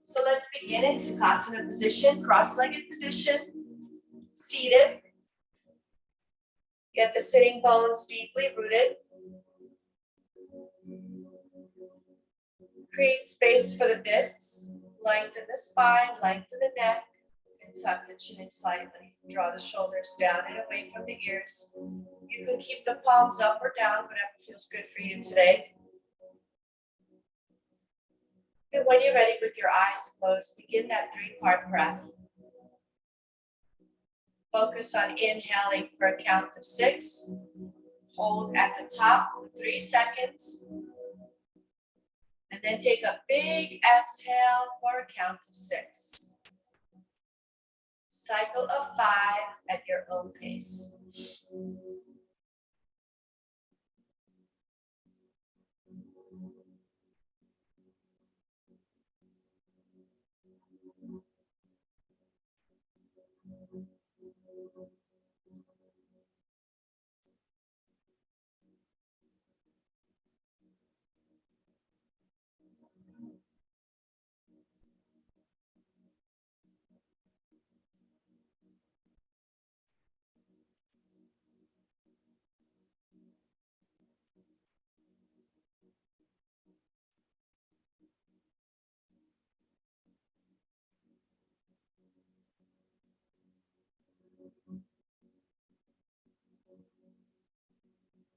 So let's begin in Sukhasana position, cross-legged position, seated. Get the sitting bones deeply rooted. Create space for the discs. Lengthen the spine, lengthen the neck, and tuck the chin in slightly. Draw the shoulders down and away from the ears. You can keep the palms up or down, whatever feels good for you today. And when you're ready with your eyes closed, begin that 3-part breath. Focus on inhaling for a count of 6. Hold at the top for 3 seconds. And then take a big exhale for a count of 6. Cycle of 5 at your own pace.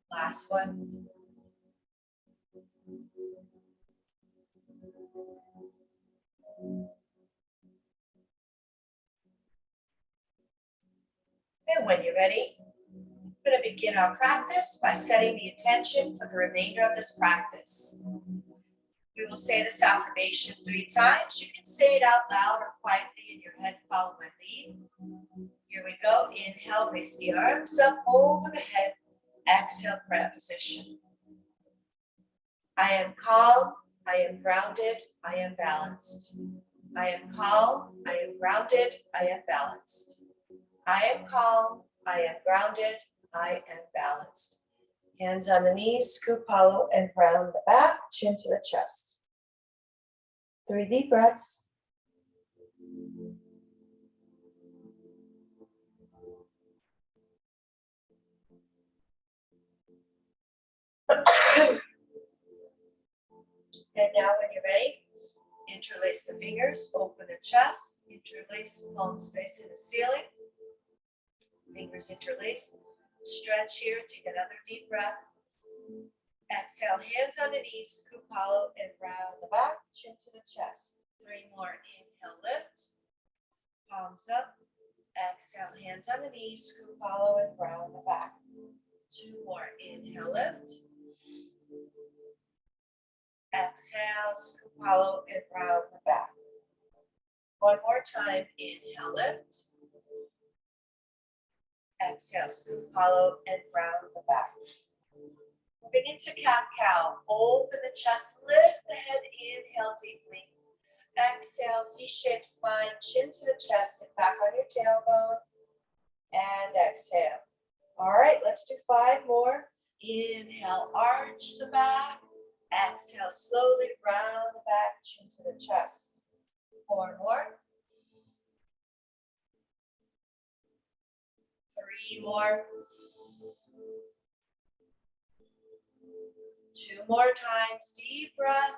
Last one. And when you're ready, we're going to begin our practice by setting the intention for the remainder of this practice. We will say this affirmation 3 times. You can say it out loud or quietly in your head. Follow my lead. Here we go. Inhale, raise the arms up over the head. Exhale, prayer position. I am calm. I am grounded. I am balanced. I am calm. I am grounded. I am balanced. I am calm. I am grounded. I am balanced. Hands on the knees, scoop hollow and round the back, chin to the chest. 3 deep breaths. And now when you're ready, interlace the fingers, open the chest, interlace palms facing the ceiling. Fingers interlace. Stretch here, take another deep breath. Exhale, hands on the knees, scoop hollow and round the back, chin to the chest. 3 more, inhale, lift. Palms up. Exhale, hands on the knees, scoop hollow and round the back. 2 more, inhale, lift. Exhale, scoop hollow and round the back. 1 more time, inhale, lift. Exhale, scoop hollow and round the back. Moving into cat-cow, open the chest, lift the head, inhale deeply. Exhale, C-shaped spine, chin to the chest, sit back on your tailbone, and exhale. All right, let's do 5 more. Inhale, arch the back. Exhale, slowly round the back, chin to the chest. 4 more. 3 more. 2 more times, deep breath.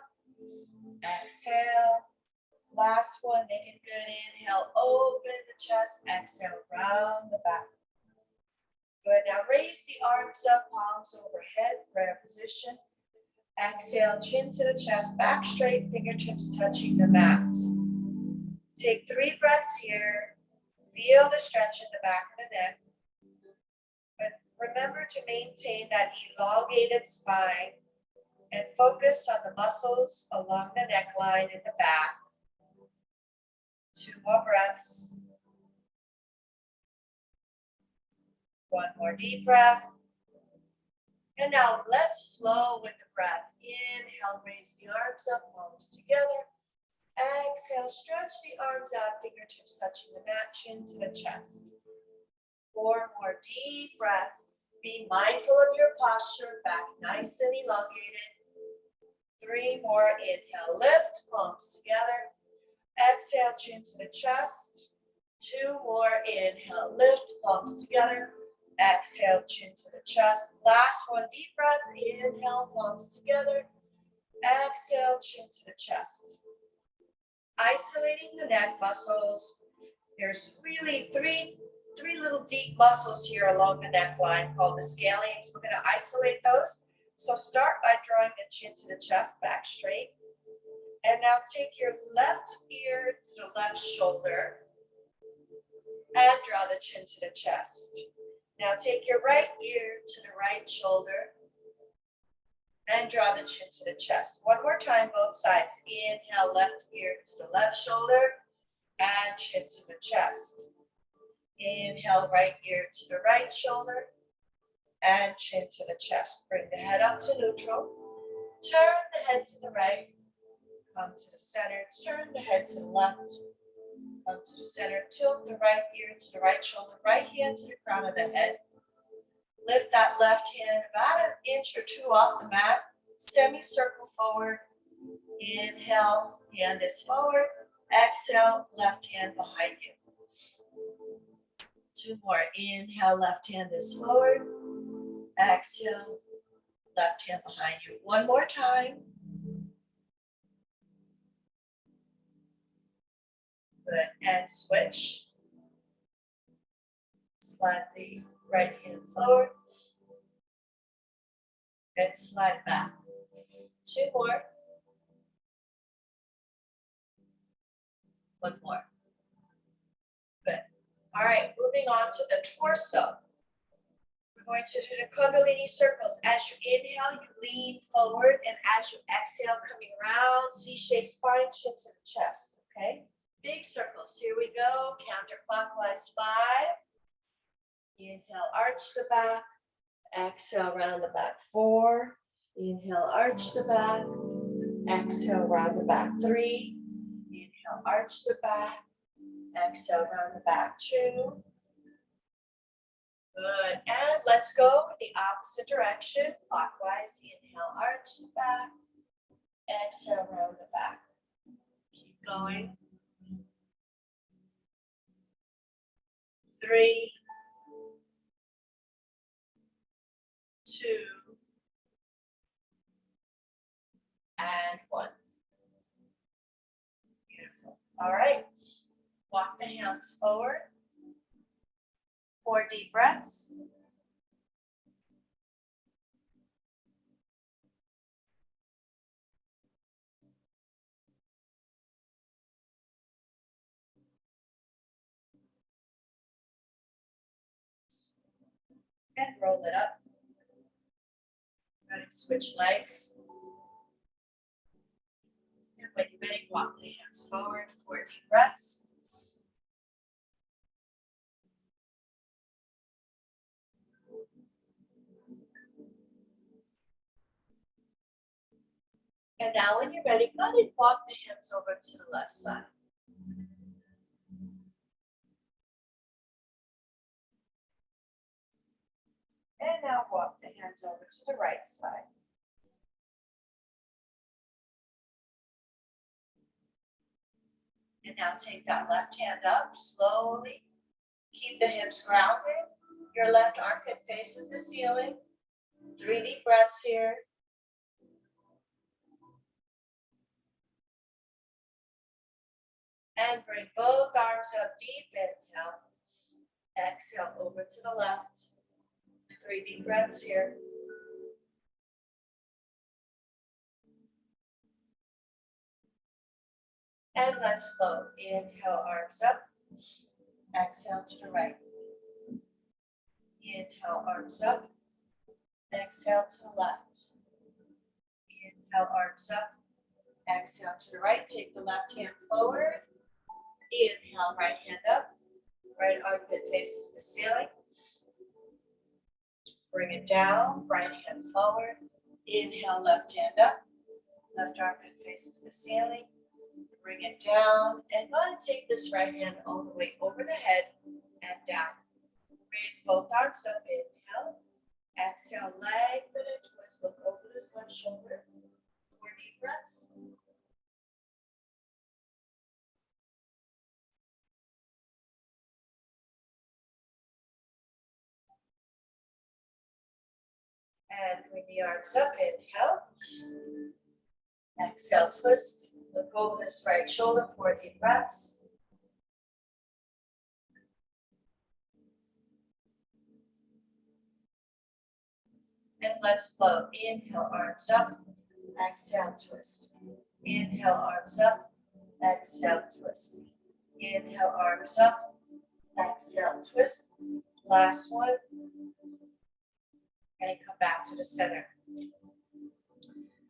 Exhale. Last one, make it good. Inhale, open the chest. Exhale, round the back. Good, now raise the arms up, palms overhead, prayer position. Exhale, chin to the chest, back straight, fingertips touching the mat. Take 3 breaths here. Feel the stretch in the back of the neck. But remember to maintain that elongated spine and focus on the muscles along the neckline in the back. 2 more breaths. 1 more deep breath. And now let's flow with the breath. Inhale, raise the arms up, palms together. Exhale, stretch the arms out, fingertips touching the mat, chin to the chest. 4 more deep breath. Be mindful of your posture, back nice and elongated. 3 more, inhale, lift, palms together. Exhale, chin to the chest. 2 more, inhale, lift, palms together. Exhale, chin to the chest. Last one, deep breath, inhale, palms together. Exhale, chin to the chest. Isolating the neck muscles. There's really three little deep muscles here along the neckline called the scalenes. We're going to isolate those. So start by drawing the chin to the chest, back straight. And now take your left ear to the left shoulder and draw the chin to the chest. Now take your right ear to the right shoulder and draw the chin to the chest. One more time, both sides. Inhale, left ear to the left shoulder and chin to the chest. Inhale, right ear to the right shoulder and chin to the chest. Bring the head up to neutral. Turn the head to the right. Come to the center. Turn the head to the left. Come to the center. Tilt the right ear to the right shoulder. Right hand to the crown of the head. Lift that left hand about an inch or 2 off the mat. Semicircle forward. Inhale, hand is forward. Exhale, left hand behind you. 2 more. Inhale, left hand is forward. Exhale, left hand behind you. 1 more time. Good. And switch. Slide the right hand forward. And slide back. 2 more. 1 more. Good. All right, moving on to the torso. We're going to do the Kundalini circles. As you inhale, you lean forward, and as you exhale, coming around, C-shaped spine, chin to the chest, okay? Big circles, here we go, counterclockwise 5. Inhale, arch the back. Exhale, round the back 4. Inhale, arch the back. Exhale, round the back 3. Inhale, arch the back. Exhale, round the back 2. Good. And let's go in the opposite direction. Clockwise. Inhale, arch the back. Exhale, round the back. Keep going. 3, 2, and 1. Beautiful. All right. Walk the hands forward. 4 deep breaths. And roll it up. Ready to switch legs. And when you're ready, walk the hands forward. 4 deep breaths. And now when you're ready, go ahead and walk the hands over to the left side. And now walk the hands over to the right side. And now take that left hand up slowly. Keep the hips grounded. Your left armpit faces the ceiling. 3 deep breaths here. And bring both arms up deep. Inhale. Exhale over to the left. 3 deep breaths here. And let's flow. Inhale, arms up. Exhale to the right. Inhale, arms up. Exhale to the left. Inhale, arms up. Exhale to the right. Take the left hand forward. Inhale, right hand up. Right armpit faces the ceiling. Bring it down. Right hand forward. Inhale, left hand up. Left armpit faces the ceiling. Bring it down. And go ahead and take this right hand all the way over the head and down. Raise both arms up. Inhale. Exhale, lengthen and twist. Look over this left shoulder. 4 deep breaths. And bring the arms up. Inhale. Exhale, twist. Look over this right shoulder. 4 deep breaths. And let's flow. Inhale, arms up. Exhale, twist. Inhale, arms up. Exhale, twist. Inhale, arms up. Exhale, twist. Last one. And come back to the center.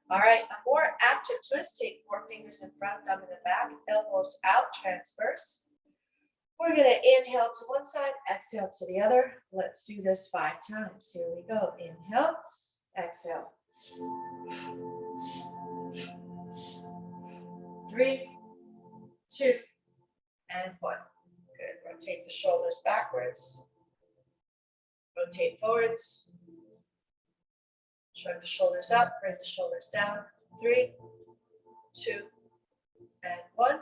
All right, a more active twist. Take 4 fingers in front, thumb in the back, elbows out, transverse. We're gonna inhale to one side, exhale to the other. Let's do this 5 times. Here we go. Inhale, exhale. 3, 2, and 1. Good. Rotate the shoulders backwards. Rotate forwards. Shrug the shoulders up, bring the shoulders down. 3, 2, and 1.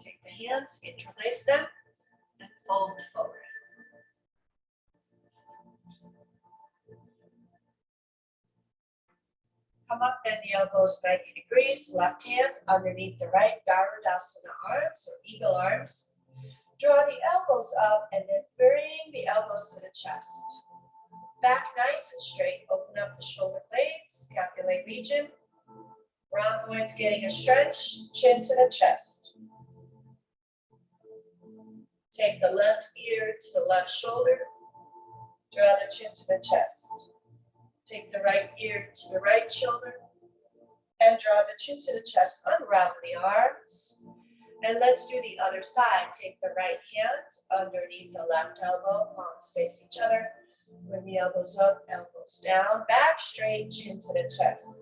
Take the hands, interlace them, and fold forward. Come up, bend the elbows 90 degrees. Left hand underneath the right, Garudasana arms or eagle arms. Draw the elbows up and then bring the elbows to the chest. Back nice and straight. Open up the shoulder blades, scapulae region. Rhomboids getting a stretch, chin to the chest. Take the left ear to the left shoulder. Draw the chin to the chest. Take the right ear to the right shoulder. And draw the chin to the chest. Unravel the arms. And let's do the other side. Take the right hand underneath the left elbow. Palms face each other. Bring the elbows up, elbows down. Back straight, chin to the chest.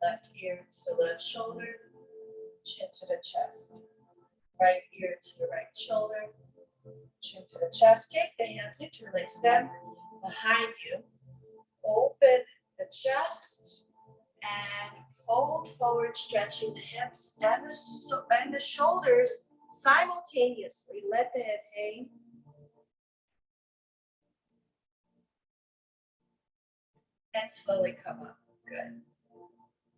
Left ear to the left shoulder. Chin to the chest. Right ear to the right shoulder. Chin to the chest. Take the hands, interlace them behind you. Open the chest and fold forward, stretching the hips and the shoulders simultaneously. Let the head hang. And slowly come up. Good. All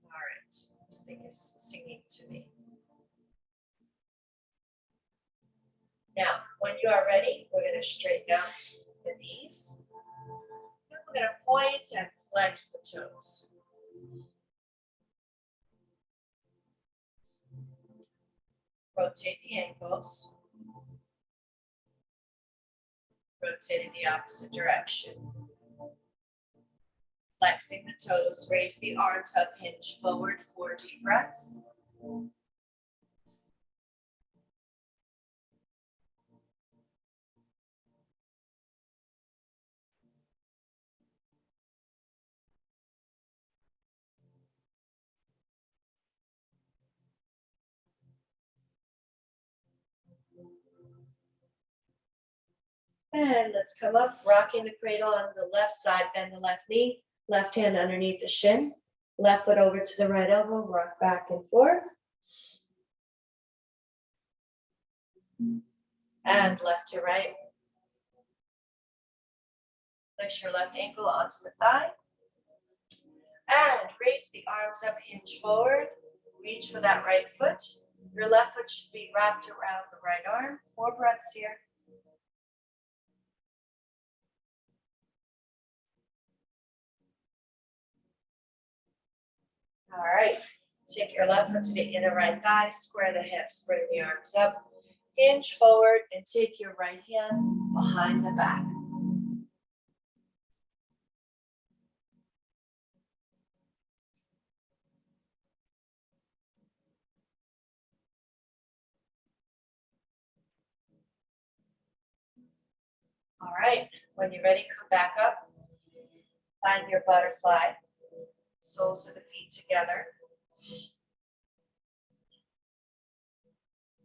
right. This thing is singing to me. Now, when you are ready, we're going to straighten out the knees. Then we're going to point and flex the toes. Rotate the ankles. Rotate in the opposite direction. Flexing the toes, raise the arms up, hinge forward, 4 deep breaths. And let's come up, rocking the cradle on the left side, bend the left knee, left hand underneath the shin, left foot over to the right elbow, rock back and forth. And left to right. Place your left ankle onto the thigh. And raise the arms up, hinge forward. Reach for that right foot. Your left foot should be wrapped around the right arm. 4 breaths here. All right, take your left foot to the inner right thigh, square the hips, bring the arms up, hinge forward, and take your right hand behind the back. All right, when you're ready, come back up, find your butterfly, soles of the feet together.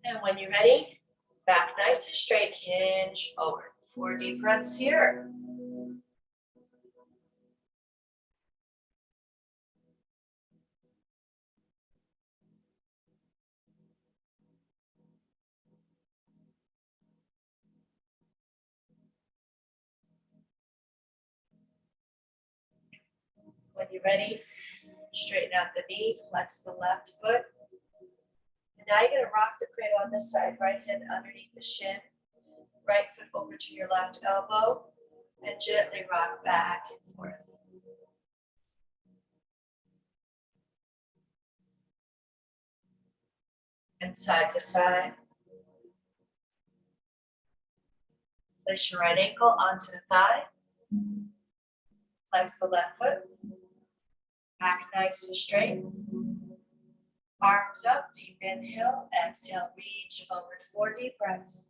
And when you're ready, back nice and straight, hinge forward. 4 deep breaths here. When you're ready, straighten out the knee, flex the left foot. And now you're gonna rock the cradle on this side, right hand underneath the shin, right foot over to your left elbow, and gently rock back and forth. And side to side. Place your right ankle onto the thigh. Flex the left foot. Back nice and straight. Arms up, deep inhale. Exhale, reach forward 4 deep breaths.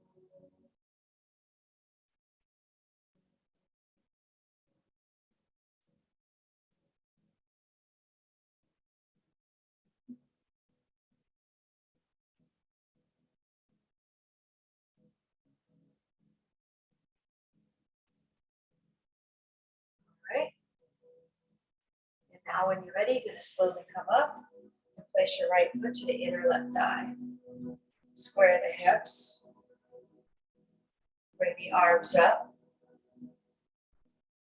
All right. And now when you're ready, you're going to slowly come up and place your right foot to the inner left thigh. Square the hips. Bring the arms up.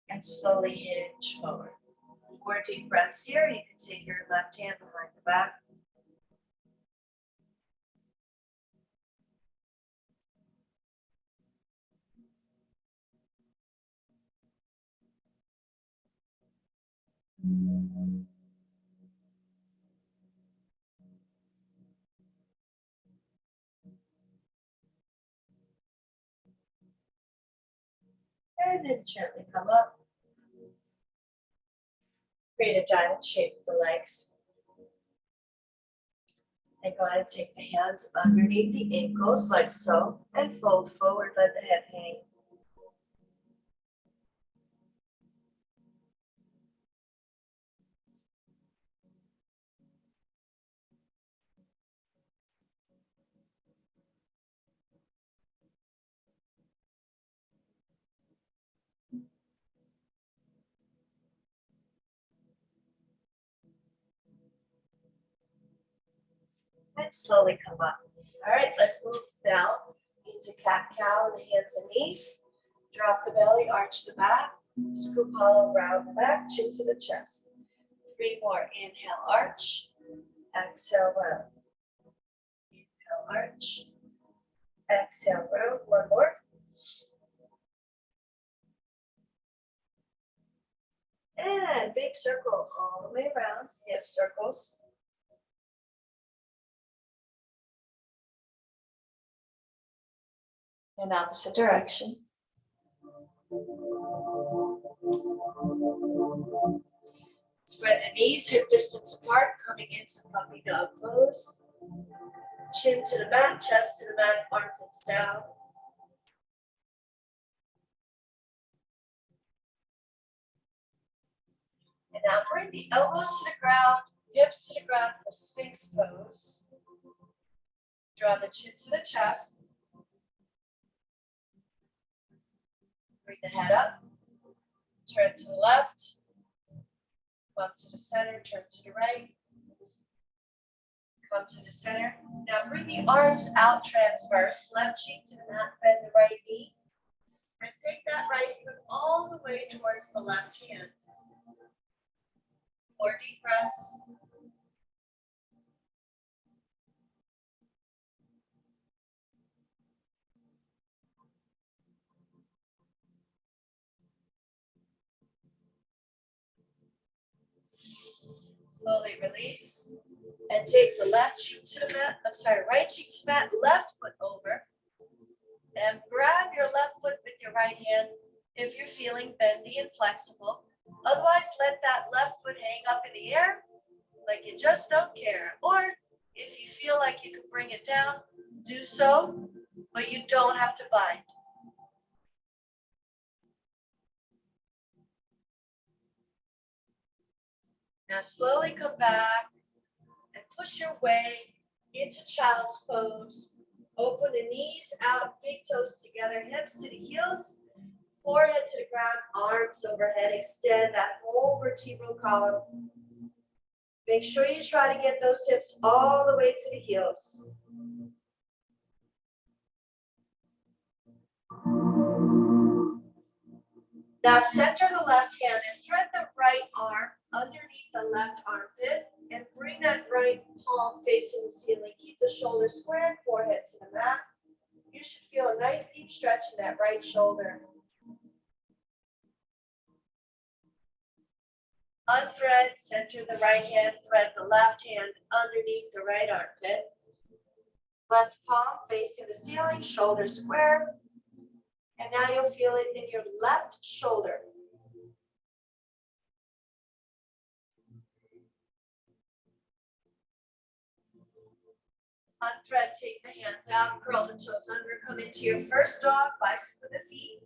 And slowly hinge forward. 4 deep breaths here. You can take your left hand behind the back. And then gently come up. Create a diamond shape with the legs. And go ahead and take the hands underneath the ankles like so. And fold forward, let the head hang. And slowly come up. All right, let's move down into cat-cow on the hands and knees. Drop the belly, arch the back. Scoop hollow, round the back, chin to the chest. 3 more. Inhale, arch. Exhale, round. Inhale, arch. Exhale, round. 1 more. And big circle all the way around. Hip circles. In opposite direction. Spread the knees hip distance apart, coming into puppy dog pose. Chin to the back, chest to the back, armpits down. And now bring the elbows to the ground, hips to the ground for Sphinx pose. Draw the chin to the chest. Bring the head up. Turn to the left. Come to the center, turn to the right. Come to the center. Now bring the arms out transverse. Left cheek to the mat, bend the right knee. And take that right foot all the way towards the left hand. 4 deep breaths. Slowly release. And take the left cheek to the mat, right cheek to the mat, left foot over. And grab your left foot with your right hand if you're feeling bendy and flexible. Otherwise, let that left foot hang up in the air like you just don't care. Or if you feel like you can bring it down, do so, but you don't have to bind. Now slowly come back and push your way into child's pose. Open the knees out, big toes together, hips to the heels, forehead to the ground, arms overhead. Extend that whole vertebral column. Make sure you try to get those hips all the way to the heels. Now center the left hand and thread the right arm underneath the left armpit and bring that right palm facing the ceiling. Keep the shoulders squared, forehead to the mat. You should feel a nice deep stretch in that right shoulder. Unthread, center the right hand, thread the left hand underneath the right armpit. Left palm facing the ceiling, shoulders square. And now you'll feel it in your left shoulder. Unthread, take the hands out, curl the toes under, come into your first dog, bicycle the feet,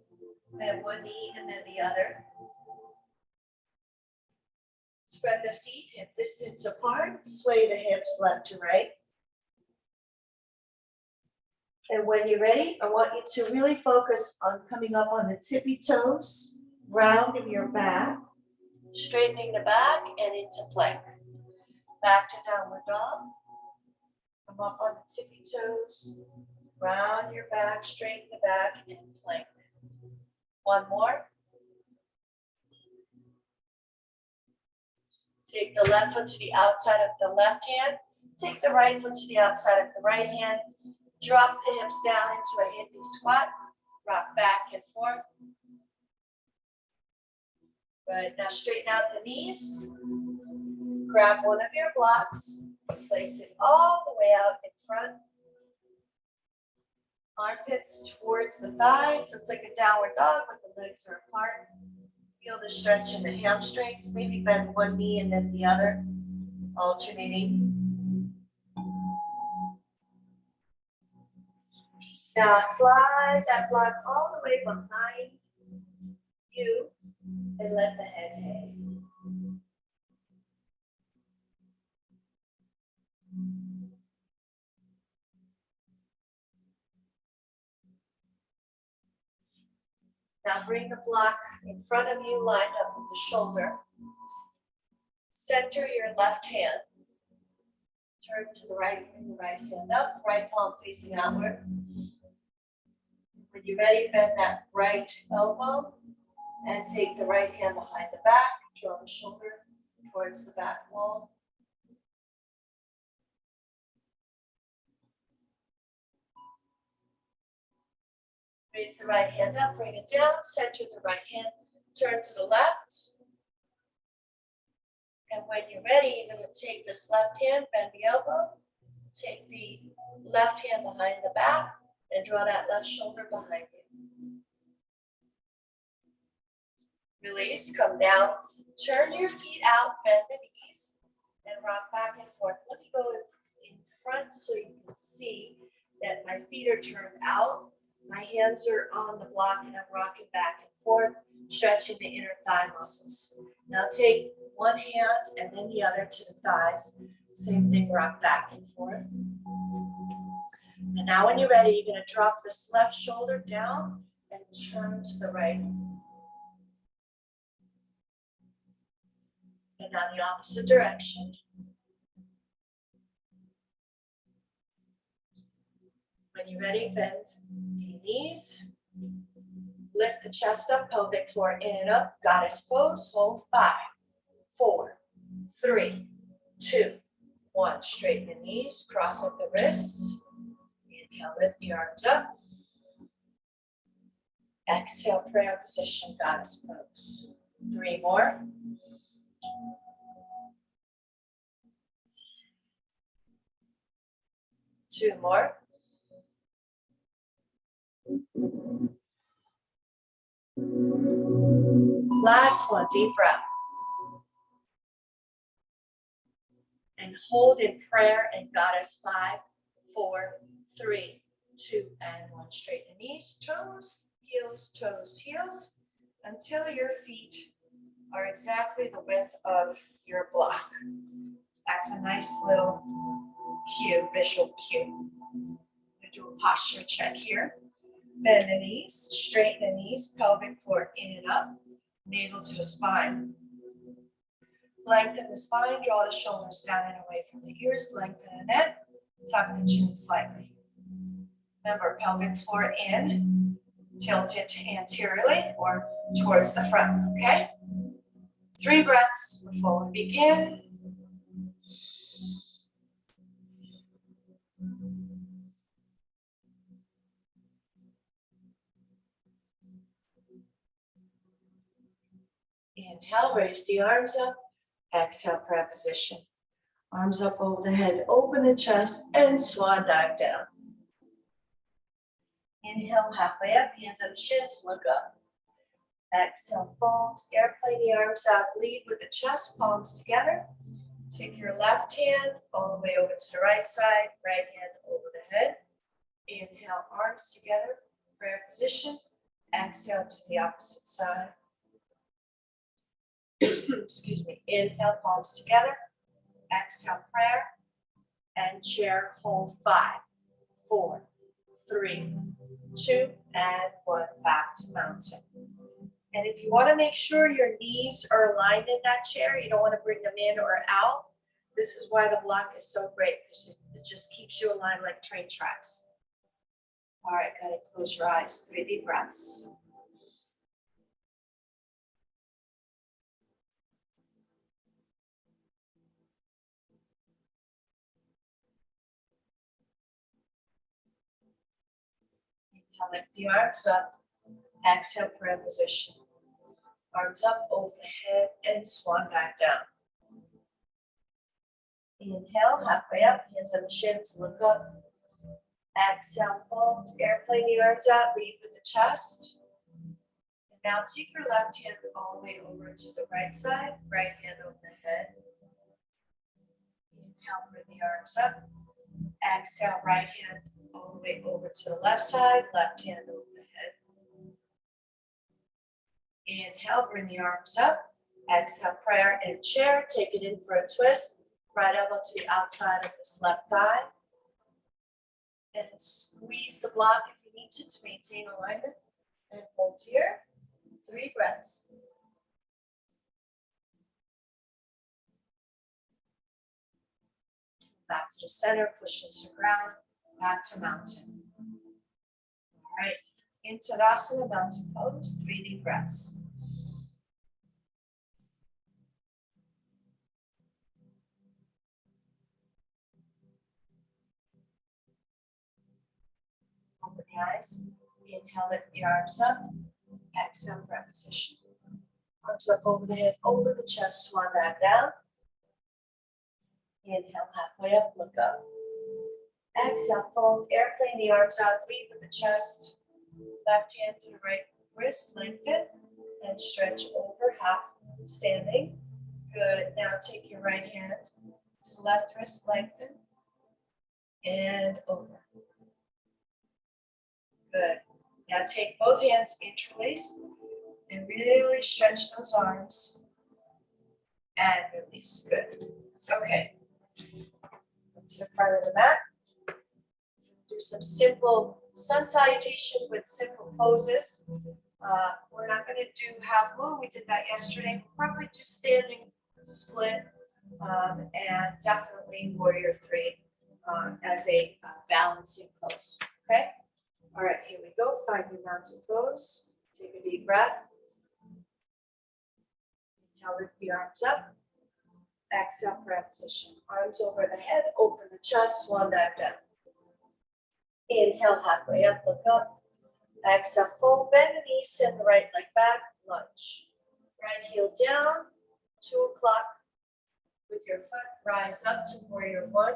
bend one knee and then the other. Spread the feet hip distance apart, sway the hips left to right. And when you're ready, I want you to really focus on coming up on the tippy toes, rounding your back, straightening the back and into plank. Back to downward dog. Come up on the tippy toes, round your back, straighten the back and plank. One more. Take the left foot to the outside of the left hand. Take the right foot to the outside of the right hand. Drop the hips down into a hip squat. Rock back and forth. Good. Now straighten out the knees. Grab one of your blocks. Place it all the way out in front. Armpits towards the thighs. So it's like a downward dog, but the legs are apart. Feel the stretch in the hamstrings. Maybe bend one knee and then the other, alternating. Now slide that block all the way behind you and let the head hang. Now bring the block in front of you, line up with the shoulder. Center your left hand. Turn to the right, bring the right hand up, right palm facing outward. When you're ready, bend that right elbow and take the right hand behind the back. Draw the shoulder towards the back wall. Raise the right hand up, bring it down, center the right hand, turn to the left. And when you're ready, you're going to take this left hand, bend the elbow, take the left hand behind the back, and draw that left shoulder behind you. Release, come down, turn your feet out, bend the knees, and rock back and forth. Let me go in front so you can see that my feet are turned out. My hands are on the block and I'm rocking back and forth, stretching the inner thigh muscles. Now take one hand and then the other to the thighs. Same thing, rock back and forth. And now when you're ready, you're going to drop this left shoulder down and turn to the right. And now the opposite direction. When you're ready, bend the knees. Lift the chest up, pelvic floor in and up. Goddess pose. Hold 5, 4, 3, 2, 1. Straighten the knees. Cross up the wrists. Inhale, lift the arms up. Exhale, prayer position, goddess pose. 3 more. Two more. Last one, deep breath. And hold in prayer and goddess 5, 4, 3, 2, and 1. Straighten the knees, toes, heels, until your feet are exactly the width of your block. That's a nice little cue, visual cue. We'll do a posture check here. Bend the knees, straighten the knees, pelvic floor in and up, navel to the spine. Lengthen the spine, draw the shoulders down and away from the ears, lengthen the neck, tuck the chin slightly. Remember, pelvic floor in, tilt it anteriorly or towards the front, okay? 3 breaths before we begin. Inhale, raise the arms up. Exhale, prayer position. Arms up over the head, open the chest, and swan dive down. Inhale, halfway up, hands on shins, look up. Exhale, fold, airplane the arms out, lead with the chest, palms together. Take your left hand all the way over to the right side, right hand over the head. Inhale, arms together, prayer position. Exhale to the opposite side. Excuse me. Inhale, palms together. Exhale, prayer. And chair, hold 5, 4, 3, 2, and 1. Back to mountain. And if you want to make sure your knees are aligned in that chair, you don't want to bring them in or out. This is why the block is so great, because it just keeps you aligned like train tracks. All right, go ahead, close your eyes. 3 deep breaths. Inhale, lift the arms up. Exhale, prayer position. Arms up overhead and swan back down. Inhale, halfway up, hands on the shins, look up. Exhale, fold, airplane the arms out, lead with the chest. And now take your left hand all the way over to the right side, right hand over the head. Inhale, bring the arms up. Exhale, right hand all the way over to the left side, left hand over the head. Inhale, bring the arms up. Exhale, prayer and chair. Take it in for a twist. Right elbow to the outside of this left thigh. And squeeze the block if you need to maintain alignment. And hold here. 3 breaths. Back to the center, push into the ground, back to mountain. All right, into Tadasana, mountain pose, 3 deep breaths. Open the eyes. Inhale, lift the arms up. Exhale, prayer position. Arms up over the head, over the chest, swan back down. Inhale, halfway up, look up. Exhale, fold, airplane the arms out, lead with the chest. Left hand to the right wrist, lengthen, and stretch over, half standing. Good, now take your right hand to the left wrist, lengthen, and over. Good. Now take both hands, interlace, and really stretch those arms. And release. Good. Okay. Come to the front of the mat. Do some simple sun salutation with simple poses. We're not going to do half moon. We did that yesterday. We'll probably do standing split and definitely warrior 3 as a balancing pose. Okay. All right, here we go. Find your mountain pose. Take a deep breath. Inhale, lift the arms up. Exhale, prayer position. Arms over the head, open the chest, swan dive down. Inhale, halfway up, look up. Exhale, fold, bend the knees, send the right leg back, lunge. Right heel down, 2 o'clock. With your foot, rise up to warrior 1.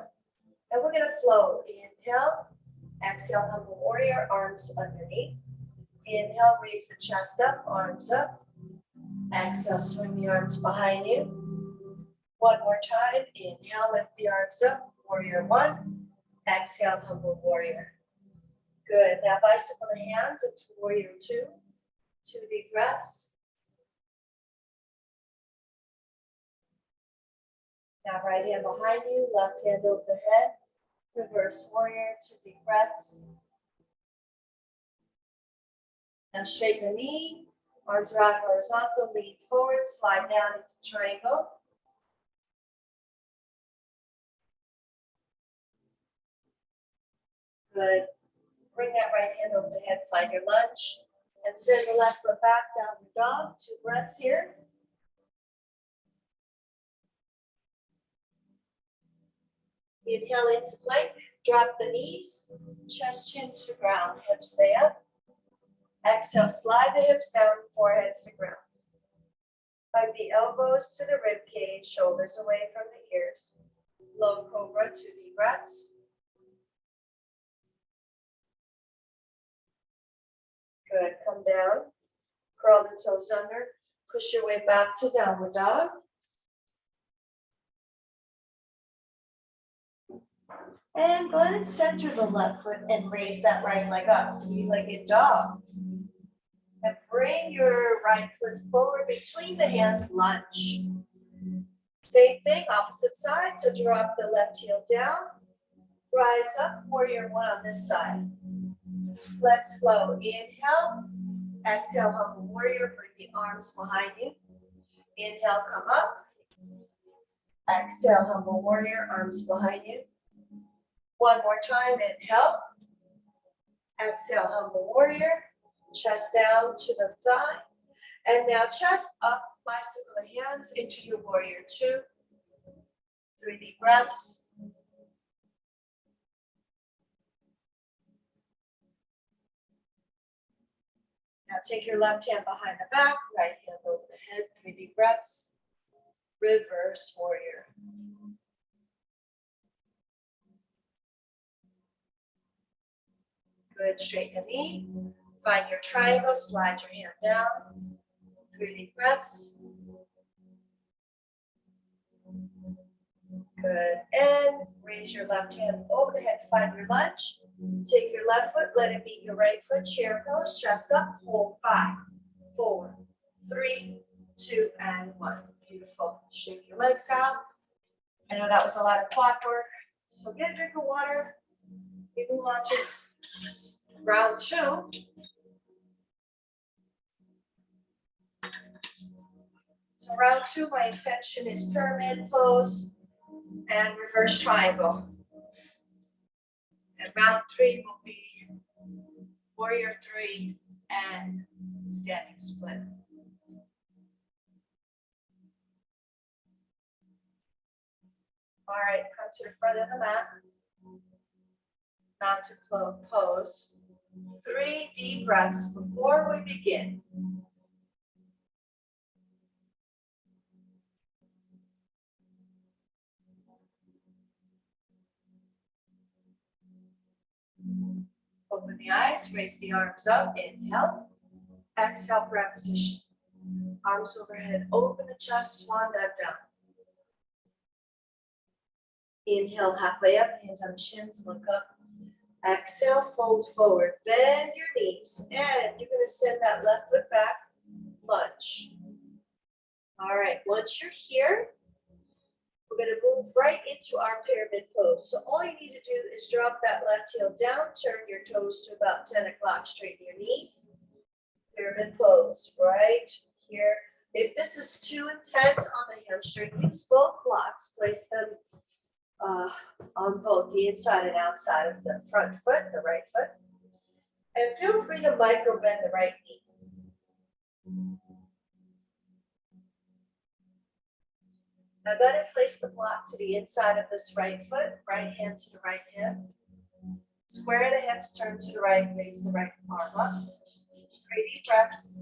And we're going to flow. Inhale. Exhale, humble warrior, arms underneath. Inhale, raise the chest up, arms up. Exhale, swing the arms behind you. 1 more time. Inhale, lift the arms up, warrior 1. Exhale, humble warrior. Good. Now bicycle the hands into warrior 2. 2 deep breaths. Now right hand behind you, left hand over the head. Reverse warrior, 2 deep breaths. Now straighten the knee, arms are out horizontal, lean forward, slide down into triangle. Good. Bring that right hand over the head, find your lunge. And send the left foot back, down the dog. 2 breaths here. Inhale into plank, drop the knees, chest, chin to the ground, hips stay up. Exhale, slide the hips down, forehead to the ground. Hug the elbows to the rib cage, shoulders away from the ears. Low cobra, 2 deep breaths. Good, come down, curl the toes under, push your way back to downward dog. And go ahead and center the left foot and raise that right leg up, three-legged dog. And bring your right foot forward between the hands, lunge. Same thing, opposite side, so drop the left heel down, rise up, warrior one on this side. Let's flow, inhale, exhale, humble warrior, bring the arms behind you. Inhale, come up. Exhale, humble warrior, arms behind you. One more time, inhale. Exhale, humble warrior, chest down to the thigh. And now chest up, bicycle the hands into your warrior two. 3 deep breaths. Now take your left hand behind the back, right hand over the head, 3 deep breaths. Reverse warrior. Good, straighten the knee. Find your triangle, slide your hand down. 3 deep breaths. Good, and raise your left hand over the head, find your lunge. Take your left foot, let it meet your right foot, chair pose, chest up, hold 5, 4, 3, 2, and 1. Beautiful. Shake your legs out. I know that was a lot of quad work, so get a drink of water. We move on to round 2. So round 2, my intention is pyramid pose and reverse triangle. And round 3 will be warrior 3 and standing split. All right, come to the front of the mat. Mountain pose. 3 deep breaths before we begin. Open the eyes, raise the arms up, inhale. Exhale, grab position. Arms overhead, open the chest, swan dive down. Inhale, halfway up, hands on shins, look up. Exhale, fold forward, bend your knees, and you're gonna send that left foot back, lunge. All right, once you're here, we're gonna move right into our pyramid pose. So all you need to do is drop that left heel down, turn your toes to about 10 o'clock, straighten your knee. Pyramid pose, right here. If this is too intense on the hamstring, use both blocks, place them on both the inside and outside of the front foot, the right foot. And feel free to micro bend the right knee. Now go ahead and place the block to the inside of this right foot, right hand to the right hip. Square the hips, turn to the right, raise the right arm up. 3 deep breaths.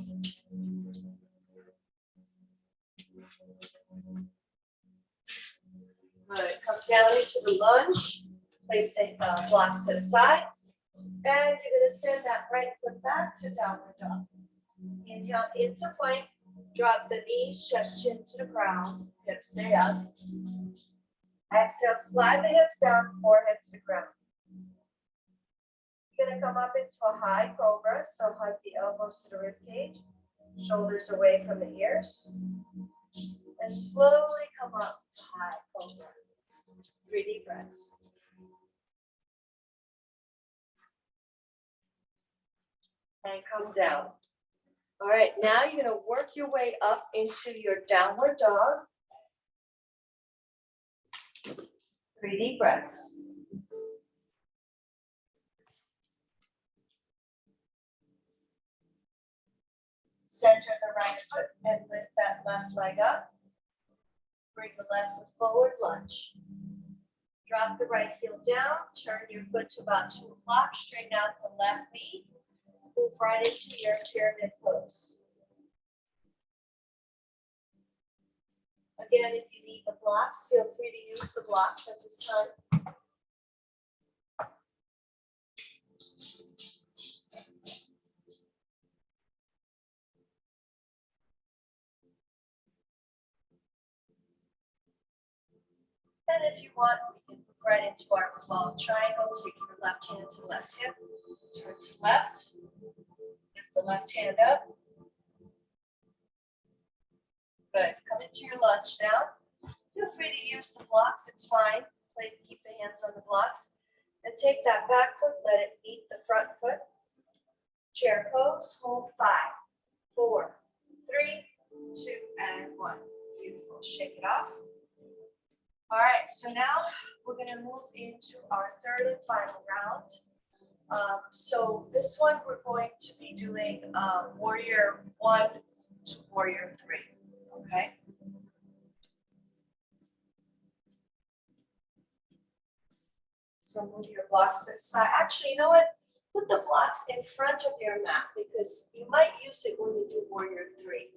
Good, come down into the lunge. Place the blocks to the side. And you're gonna send that right foot back to downward dog. Inhale into plank. Drop the knees, chest, chin to the ground. Hips stay up. Exhale, slide the hips down, forehead to the ground. You're gonna come up into a high cobra, so hug the elbows to the rib cage, shoulders away from the ears, and slowly come up to high cobra. 3 deep breaths. And come down. All right, now you're gonna work your way up into your downward dog. 3 deep breaths. Center the right foot and lift that left leg up. Bring the left foot forward, lunge. Drop the right heel down, turn your foot to about 2 o'clock, straighten out the left knee, move right into your pyramid pose. Again, if you need the blocks, feel free to use the blocks at this time. And if you want, we can move right into our revolving triangle. Take your left hand to left hip, turn to left, lift the left hand up. Good. Come into your lunge now. Feel free to use the blocks, it's fine. Keep the hands on the blocks. And take that back foot, let it meet the front foot. Chair pose, hold 5, 4, 3, 2, and 1. Beautiful. Shake it off. All right, so now we're going to move into our third and final round. So this one we're going to be doing warrior 1 to warrior 3. Okay. So move your blocks to the side. Actually, you know what? Put the blocks in front of your mat because you might use it when you do warrior 3.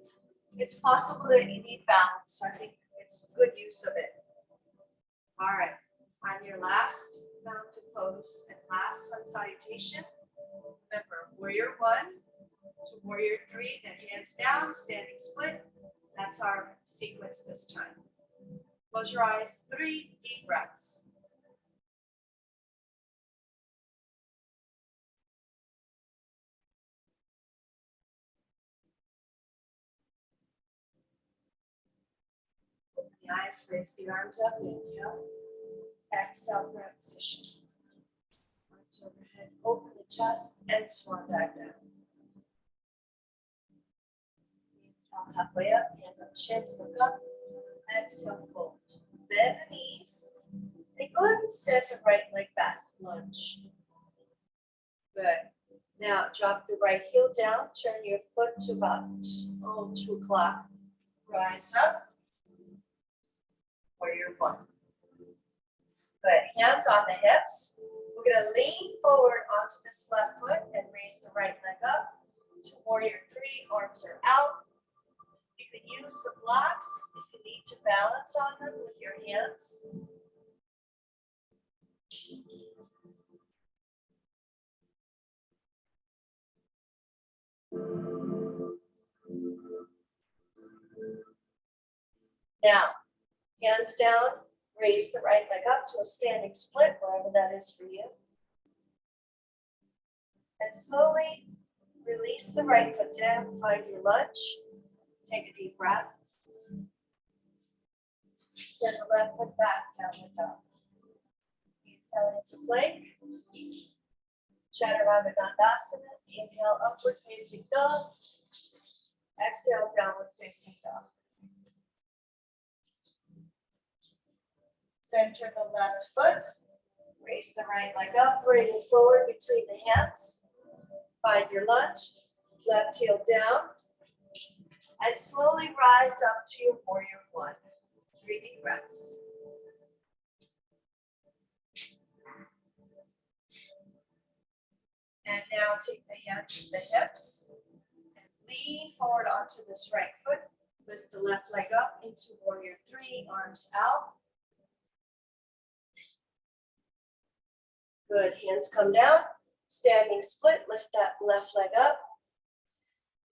It's possible that you need balance. So I think it's good use of it. All right. On your last mountain pose and last sun salutation, remember warrior 1 to warrior 3, then hands down, standing split. That's our sequence this time. Close your eyes, 3 deep breaths. Open the eyes, raise the arms up, inhale. Exhale, grab position. Arms overhead, open the chest, and swan back down. Inhale, halfway up, hands on the shins, look up. Exhale, fold. Bend the knees. And go ahead and set the right leg back, lunge. Good. Now drop the right heel down, turn your foot to about 2 o'clock. Rise up. Warrior 1. Good. Hands on the hips. We're going to lean forward onto this left foot and raise the right leg up to warrior 3. Arms are out. You can use the blocks if you need to balance on them with your hands. Now, hands down, raise the right leg up to a standing split, wherever that is for you. And slowly release the right foot down, find your lunge. Take a deep breath. Send the left foot back, down the dog. Inhale into plank. Chaturanga Dandasana. Inhale, upward facing dog. Exhale, downward facing dog. Center the left foot. Raise the right leg up, bringing forward between the hands. Find your lunge. Left heel down. And slowly rise up to your warrior 1. 3 deep breaths. And now take the hands to the hips and lean forward onto this right foot. Lift the left leg up into warrior 3, arms out. Good, hands come down. Standing split, lift that left leg up.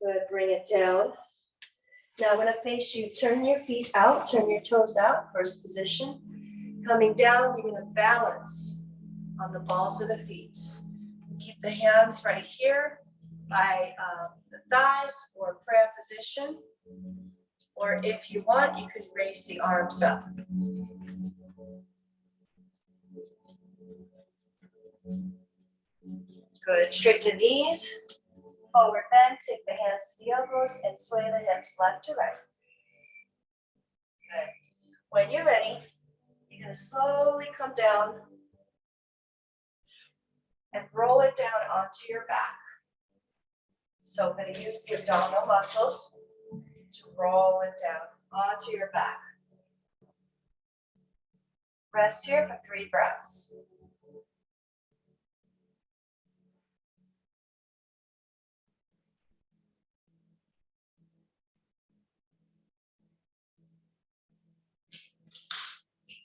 Good, bring it down. Now I'm going to face you, turn your feet out, turn your toes out, first position. Coming down, you're going to balance on the balls of the feet. Keep the hands right here by the thighs or prayer position. Or if you want, you can raise the arms up. Good, straighten the knees. Forward bend, take the hands to the elbows and sway the hips left to right. Good. When you're ready, you're going to slowly come down and roll it down onto your back. So I'm going to use the abdominal muscles to roll it down onto your back. Rest here for 3 breaths.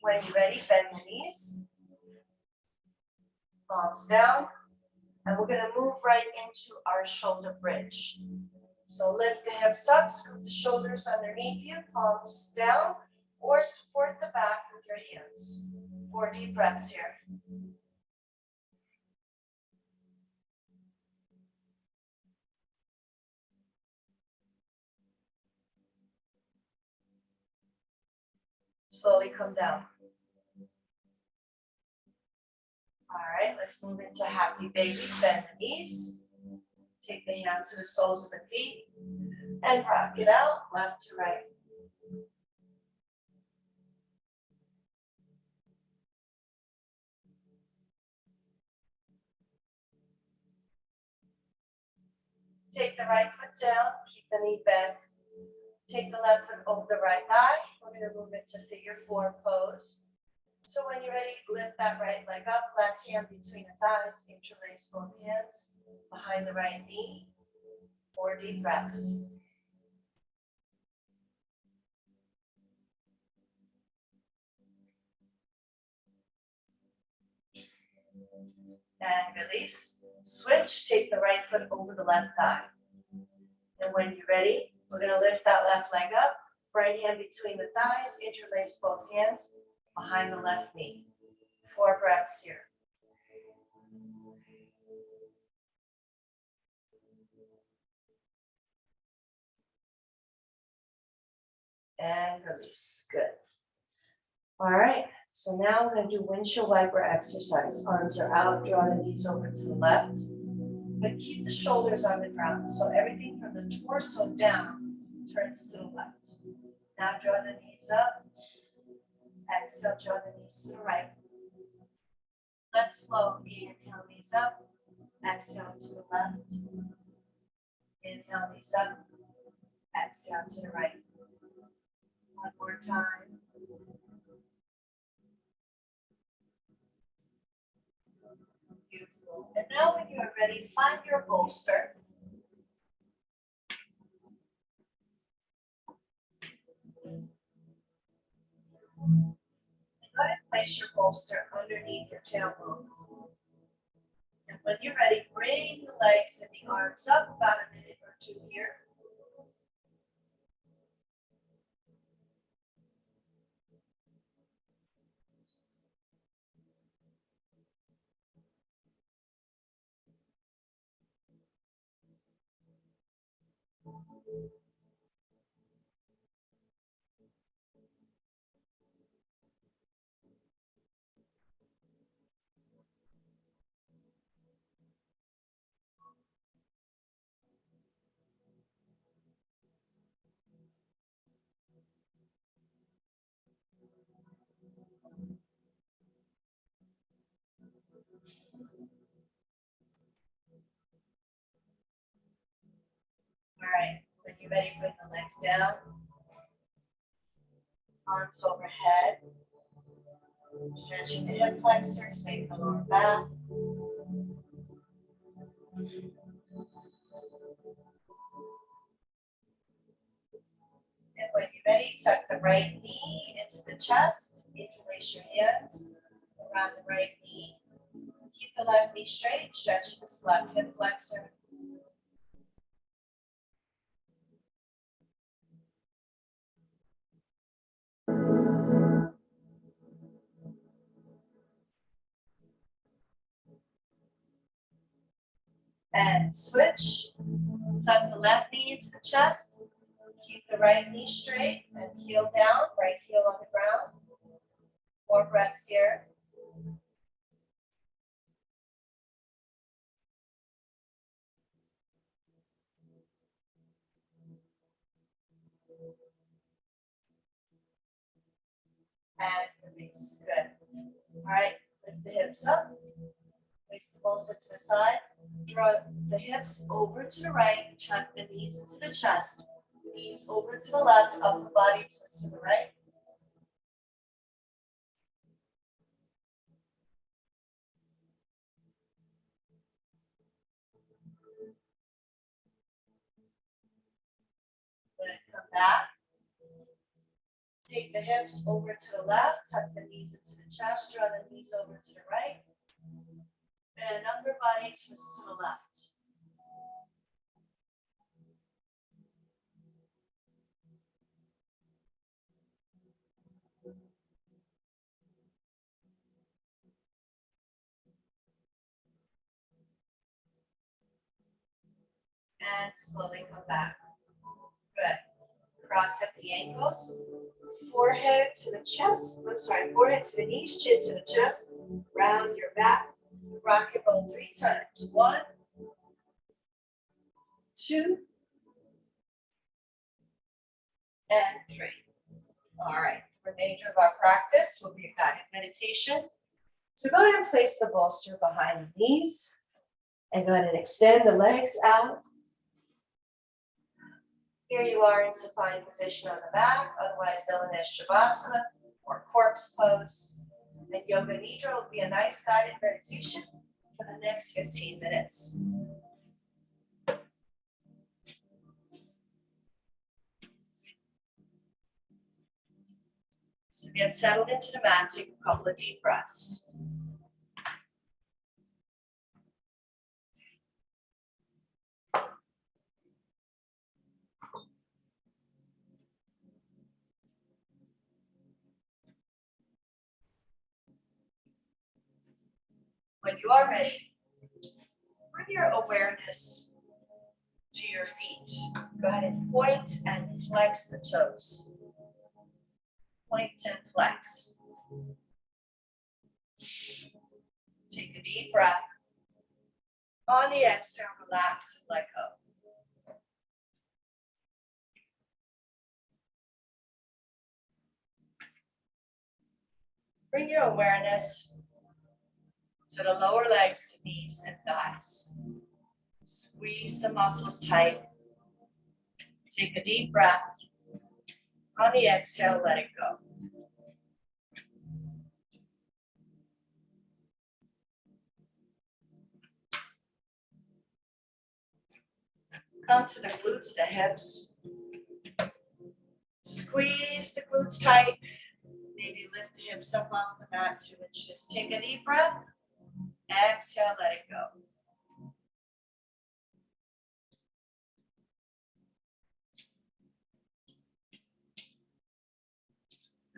When you're ready, bend the knees, palms down, and we're going to move right into our shoulder bridge. So lift the hips up, scoop the shoulders underneath you, palms down, or support the back with your hands. 4 deep breaths here. Slowly come down. All right, let's move into happy baby. Bend the knees. Take the hands to the soles of the feet and rock it out left to right. Take the right foot down, keep the knee bent. Take the left foot over the right thigh. We're going to move into figure 4 pose. So when you're ready, lift that right leg up, left hand between the thighs, interlace both hands behind the right knee. 4 deep breaths. And release. Switch, take the right foot over the left thigh. And when you're ready, we're going to lift that left leg up, right hand between the thighs, interlace both hands behind the left knee. 4 breaths here. And release. Good. All right. So now we're going to do windshield wiper exercise. Arms are out, draw the knees over to the left, but keep the shoulders on the ground. So everything from the torso down turns to the left. Now draw the knees up. Exhale, draw the knees to the right. Let's flow. Inhale, knees up. Exhale to the left. Inhale, knees up. Exhale to the right. One more time. Beautiful. And now when you are ready, find your bolster. And go ahead and place your bolster underneath your tailbone. And when you're ready, bring the legs and the arms up about a minute or 2 here. All right, when you're ready, bring the legs down. Arms overhead. Stretching the hip flexors, maybe the lower back. And when you're ready, tuck the right knee into the chest. Interlace your hands around the right knee. Keep the left knee straight, stretch this left hip flexor. And switch. Tuck the left knee into the chest. Keep the right knee straight and heel down, right heel on the ground. 4 breaths here. And release. Good. All right, lift the hips up. Place the bolster to the side. Draw the hips over to the right. Tuck the knees into the chest. Knees over to the left. Upper body twists to the right. Take the hips over to the left, tuck the knees into the chest, draw the knees over to the right, and upper body twist to the left. And slowly come back. Good. Cross at the ankles. Forehead to the chest. I'm sorry, forehead to the knees, chin to the chest. Round your back. Rock and roll 3 times. 1, 2, and 3. All right. The remainder of our practice will be a guided meditation. So go ahead and place the bolster behind the knees. And go ahead and extend the legs out. Here you are in supine position on the back, otherwise known as Shavasana or corpse pose. And Yoga Nidra will be a nice guided meditation for the next 15 minutes. So get settled into the mat, take a couple of deep breaths. When you are ready, bring your awareness to your feet. Go ahead and point and flex the toes. Point and flex. Take a deep breath. On the exhale, relax and let go. Bring your awareness to the lower legs, knees, and thighs. Squeeze the muscles tight. Take a deep breath. On the exhale, let it go. Come to the glutes, the hips. Squeeze the glutes tight. Maybe lift the hips up off the mat 2 inches. Take a deep breath. Exhale, let it go.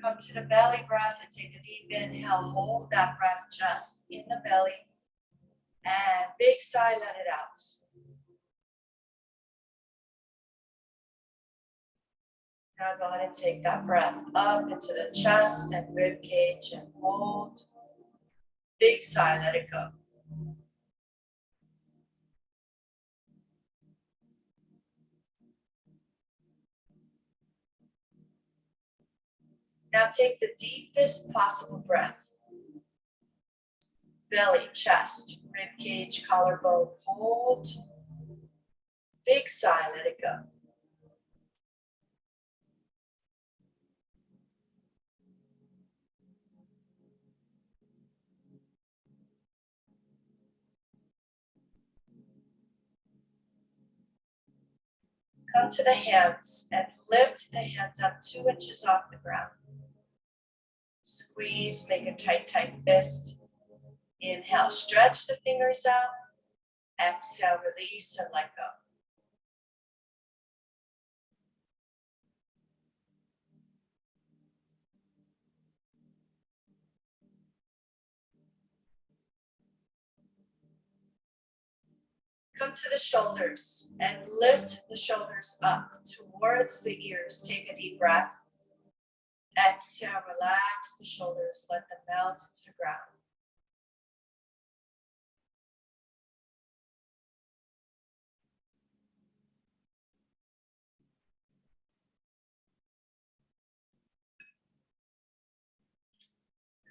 Come to the belly breath and take a deep inhale. Hold that breath just in the belly. And big sigh, let it out. Now go ahead and take that breath up into the chest and rib cage and hold. Big sigh, let it go. Now take the deepest possible breath. Belly, chest, rib cage, collarbone, hold. Big sigh, let it go. Come to the hands and lift the hands up 2 inches off the ground. Squeeze, make a tight, tight fist. Inhale, stretch the fingers out. Exhale, release and let go. Come to the shoulders and lift the shoulders up towards the ears. Take a deep breath. Exhale, relax the shoulders, let them melt into the ground.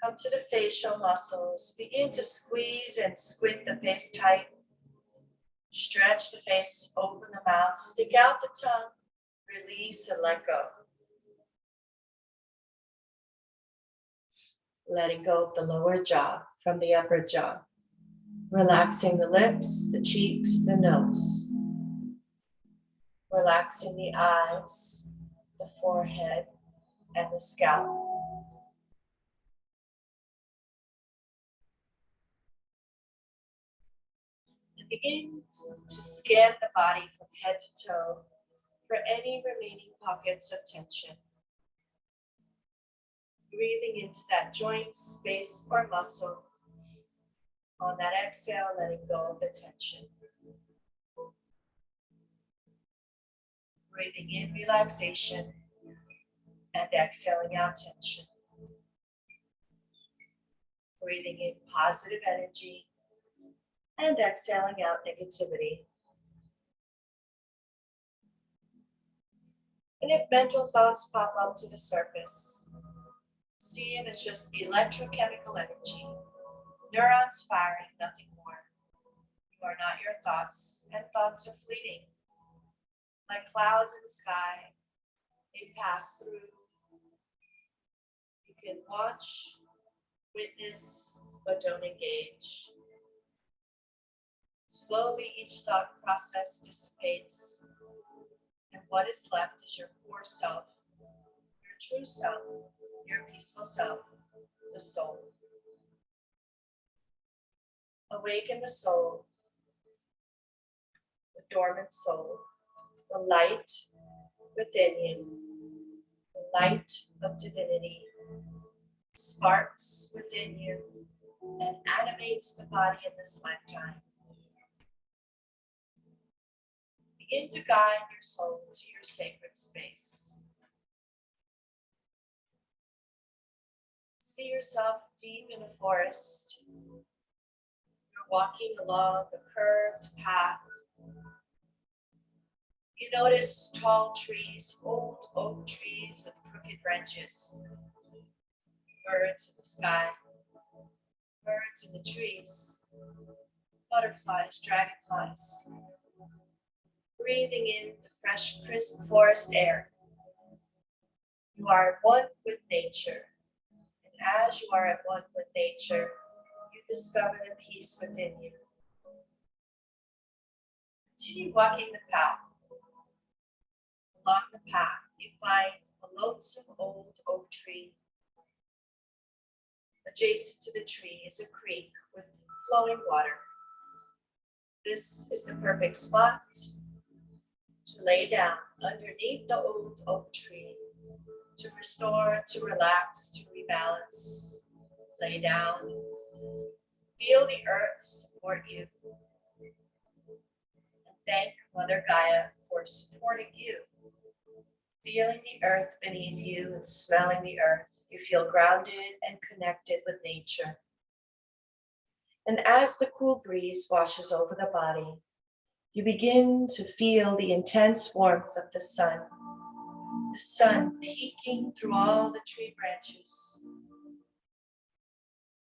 Come to the facial muscles. Begin to squeeze and squint the face tight. Stretch the face, open the mouth, stick out the tongue, release and let go. Letting go of the lower jaw from the upper jaw. Relaxing the lips, the cheeks, the nose. Relaxing the eyes, the forehead, and the scalp. And begin to scan the body from head to toe for any remaining pockets of tension. Breathing into that joint, space, or muscle. On that exhale, letting go of the tension. Breathing in relaxation and exhaling out tension. Breathing in positive energy and exhaling out negativity. And if mental thoughts pop up to the surface, see it as just electrochemical energy, neurons firing, nothing more. You are not your thoughts, and thoughts are fleeting. Like clouds in the sky, they pass through. You can watch, witness, but don't engage. Slowly, each thought process dissipates, and what is left is your core self, your true self, your peaceful self, the soul. Awaken the soul, the dormant soul, the light within you, the light of divinity, sparks within you and animates the body in this lifetime. Begin to guide your soul to your sacred space. See yourself deep in a forest. You're walking along a curved path. You notice tall trees, old oak trees with crooked branches. Birds in the sky, birds in the trees, butterflies, dragonflies. Breathing in the fresh, crisp forest air. You are at one with nature. And as you are at one with nature, you discover the peace within you. Continue walking the path. Along the path, you find a lonesome old oak tree. Adjacent to the tree is a creek with flowing water. This is the perfect spot to lay down underneath the old oak tree, to restore, to relax, to rebalance. Lay down. Feel the earth support you. And thank Mother Gaia for supporting you. Feeling the earth beneath you and smelling the earth, you feel grounded and connected with nature. And as the cool breeze washes over the body, you begin to feel the intense warmth of the sun peeking through all the tree branches,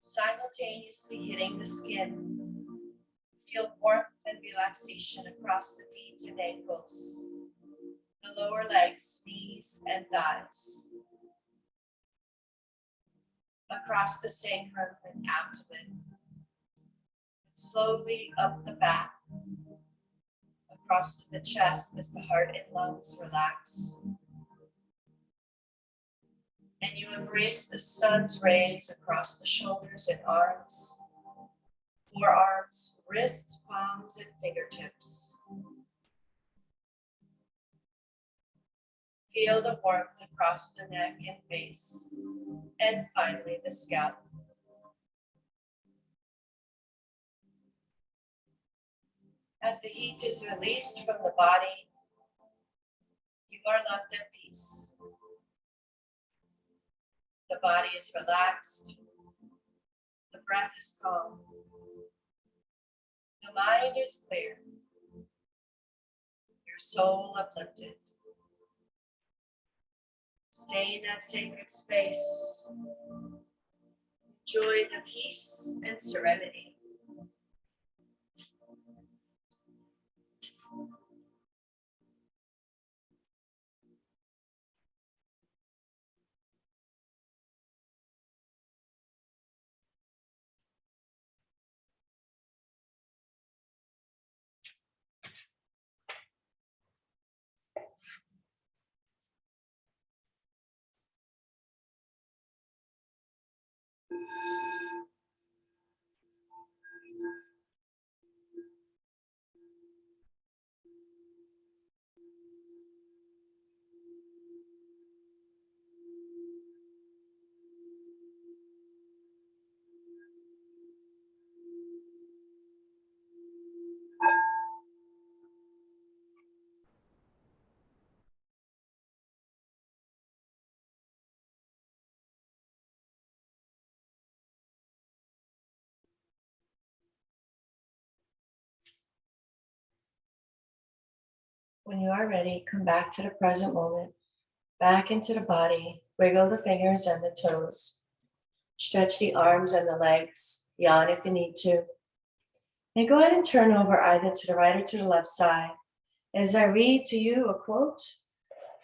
simultaneously hitting the skin. Feel warmth and relaxation across the feet and ankles, the lower legs, knees, and thighs, across the sacrum and abdomen, slowly up the back, across to the chest as the heart and lungs relax. And you embrace the sun's rays across the shoulders and arms, forearms, wrists, palms, and fingertips. Feel the warmth across the neck and face, and finally the scalp. As the heat is released from the body, you are left at peace. The body is relaxed. The breath is calm. The mind is clear. Your soul uplifted. Stay in that sacred space. Enjoy the peace and serenity. When you are ready, come back to the present moment, back into the body, wiggle the fingers and the toes, stretch the arms and the legs, yawn if you need to. And go ahead and turn over either to the right or to the left side as I read to you a quote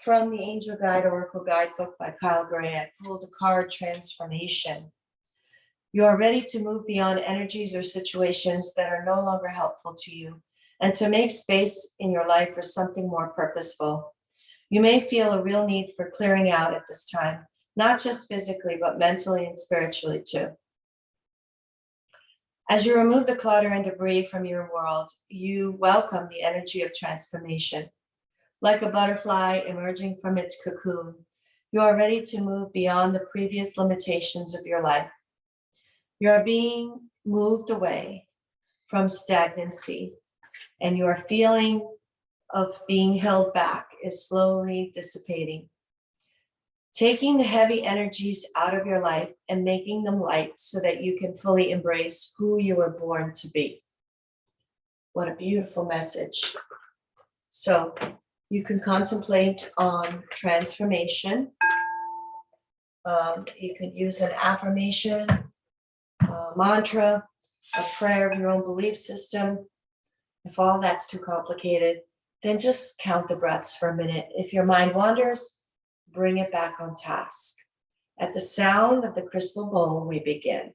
from the Angel Guide Oracle Guidebook by Kyle Gray. I pulled a card, Transformation. You are ready to move beyond energies or situations that are no longer helpful to you and to make space in your life for something more purposeful. You may feel a real need for clearing out at this time, not just physically, but mentally and spiritually too. As you remove the clutter and debris from your world, you welcome the energy of transformation. Like a butterfly emerging from its cocoon, you are ready to move beyond the previous limitations of your life. You are being moved away from stagnancy, and your feeling of being held back is slowly dissipating. Taking the heavy energies out of your life and making them light so that you can fully embrace who you were born to be. What a beautiful message. So you can contemplate on transformation. You could use an affirmation, a mantra, a prayer of your own belief system. If all that's too complicated, then just count the breaths for a minute. If your mind wanders, bring it back on task. At the sound of the crystal bowl, we begin.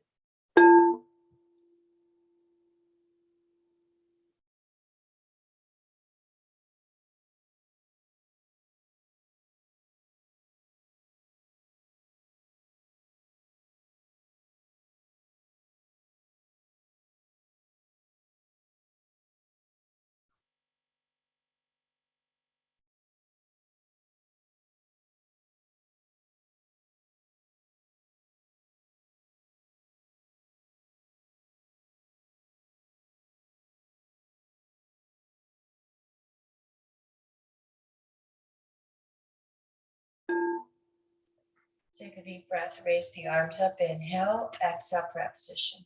Take a deep breath, raise the arms up, inhale, exhale, prayer position.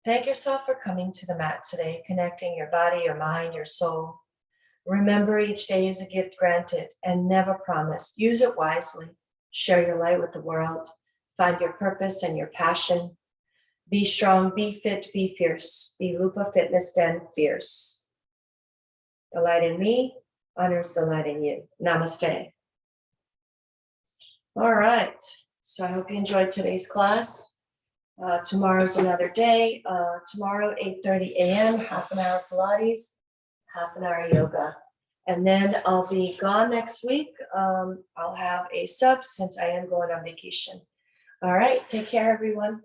Thank yourself for coming to the mat today, connecting your body, your mind, your soul. Remember, each day is a gift granted and never promised. Use it wisely. Share your light with the world. Find your purpose and your passion. Be strong, be fit, be fierce. Be Lupa Fitness Den fierce. The light in me honors the light in you. Namaste. All right. So I hope you enjoyed today's class. Tomorrow's another day. Tomorrow, 8:30 a.m., half an hour Pilates, half an hour yoga. And then I'll be gone next week. I'll have a sub since I am going on vacation. All right. Take care, everyone.